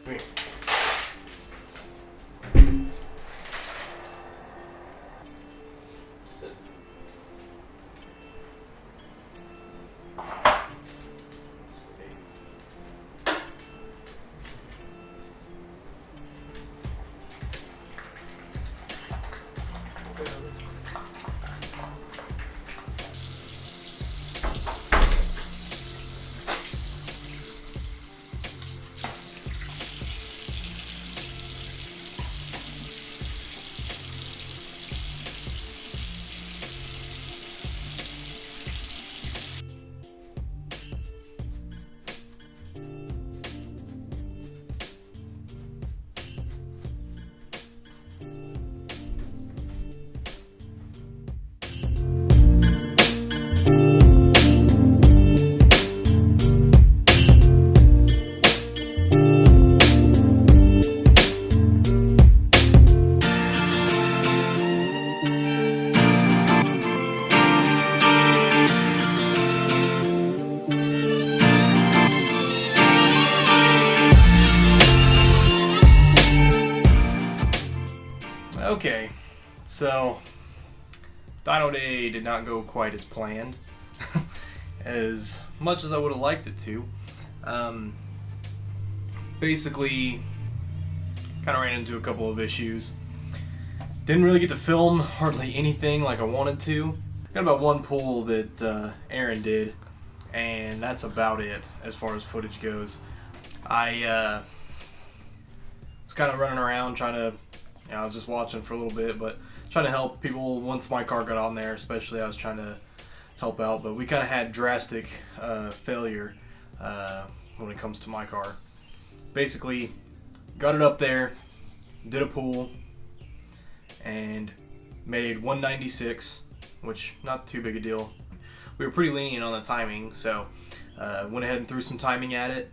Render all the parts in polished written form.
here. Sit. Okay, so Dyno Day did not go quite as planned, as much as I would have liked it to. Basically, kind of ran into a couple of issues. Didn't really get to film hardly anything like I wanted to. Got about one pull that Aaron did, and that's about it as far as footage goes. I was kind of running around trying to, I was just watching for a little bit, but trying to help people once my car got on there, especially I was trying to help out, but we kind of had drastic failure when it comes to my car. Basically, got it up there, did a pull, and made 196, which not too big a deal. We were pretty lenient on the timing, so went ahead and threw some timing at it,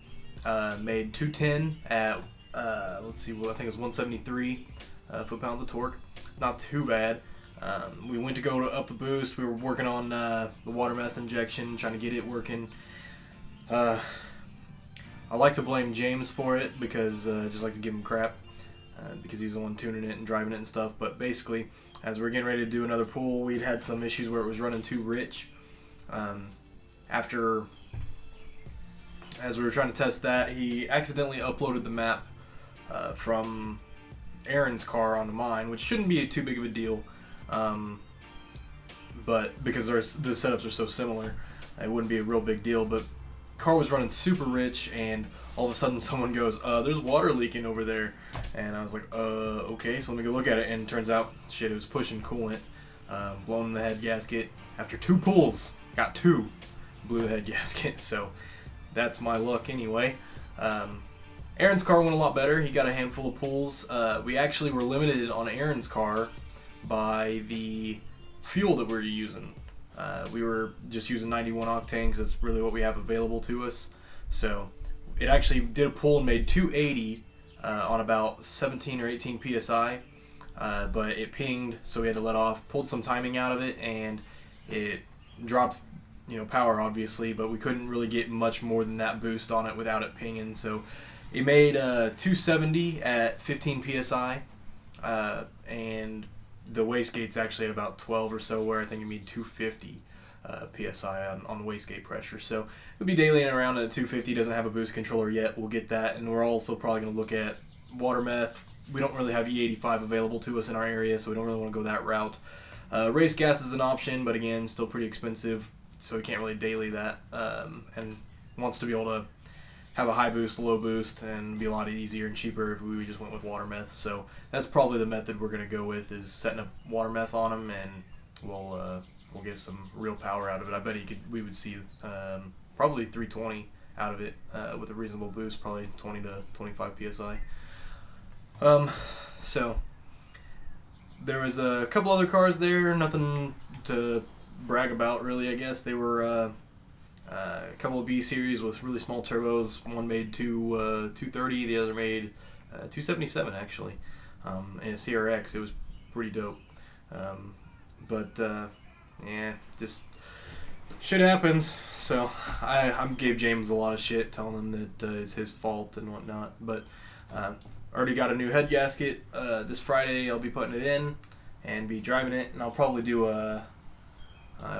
made 210 at, let's see, well, I think it was 173 foot-pounds of torque. Not too bad. We went to go up the boost. We were working on the water meth injection, trying to get it working. I like to blame James for it because I just like to give him crap because he's the one tuning it and driving it and stuff. But basically, as we were getting ready to do another pull, we'd had some issues where it was running too rich. As we were trying to test that, he accidentally uploaded the map from Aaron's car onto mine, which shouldn't be too big of a deal, but because the setups are so similar, it wouldn't be a real big deal. But car was running super rich, and all of a sudden someone goes, there's water leaking over there, and I was like, okay, so let me go look at it, and it turns out, shit, it was pushing coolant, blowing the head gasket. After two pulls, got two, blew the head gasket, so that's my luck anyway. Aaron's car went a lot better. He got a handful of pulls. We actually were limited on Aaron's car by the fuel that we were using. We were just using 91 octane because that's really what we have available to us. So it actually did a pull and made 280 on about 17 or 18 psi, but it pinged, so we had to let off. Pulled some timing out of it, and it dropped, power obviously, but we couldn't really get much more than that boost on it without it pinging. So it made 270 at 15 psi, and the wastegate's actually at about 12 or so, where I think it made 250 psi on the wastegate pressure. So it'll be dailying around at 250. Doesn't have a boost controller yet. We'll get that, and we're also probably going to look at water meth. We don't really have E85 available to us in our area, so we don't really want to go that route. Race gas is an option, but again, still pretty expensive, so we can't really daily that, and wants to be able to have a high boost, low boost, and be a lot easier and cheaper if we just went with water meth. So that's probably the method we're going to go with, is setting up water meth on them, and we'll get some real power out of it. I bet we would see probably 320 out of it with a reasonable boost, probably 20 to 25 psi. So there was a couple other cars there, nothing to brag about really, I guess. They were a couple of B series with really small turbos. One made 230, the other made 277 actually, in a CRX. It was pretty dope. Yeah, just shit happens. So I gave James a lot of shit, telling him that it's his fault and whatnot. But already got a new head gasket. This Friday I'll be putting it in and be driving it, and I'll probably do a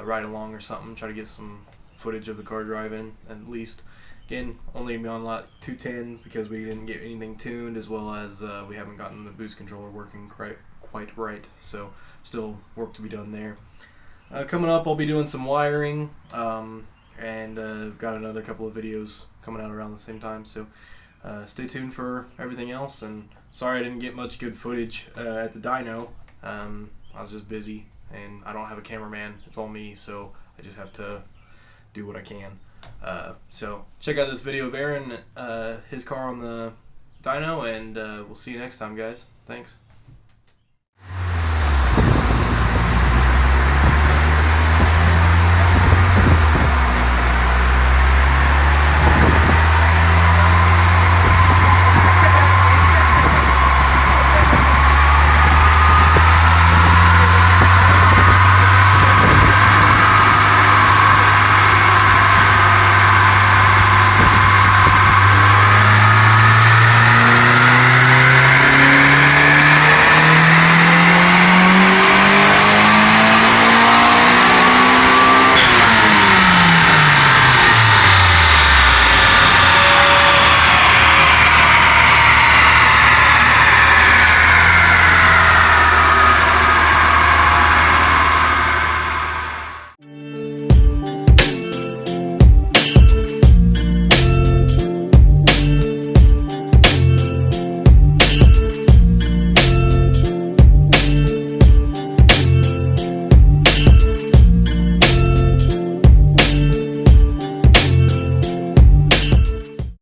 ride along or something. Try to get some footage of the car driving at least. Again, only on lot 210 because we didn't get anything tuned, as well as we haven't gotten the boost controller working quite right. So still work to be done there. Coming up, I'll be doing some wiring, and I've got another couple of videos coming out around the same time. So stay tuned for everything else. And sorry I didn't get much good footage at the dyno. I was just busy, and I don't have a cameraman. It's all me, so I just have to do what I can. So check out this video of Aaron, his car on the dyno, and we'll see you next time, guys. Thanks.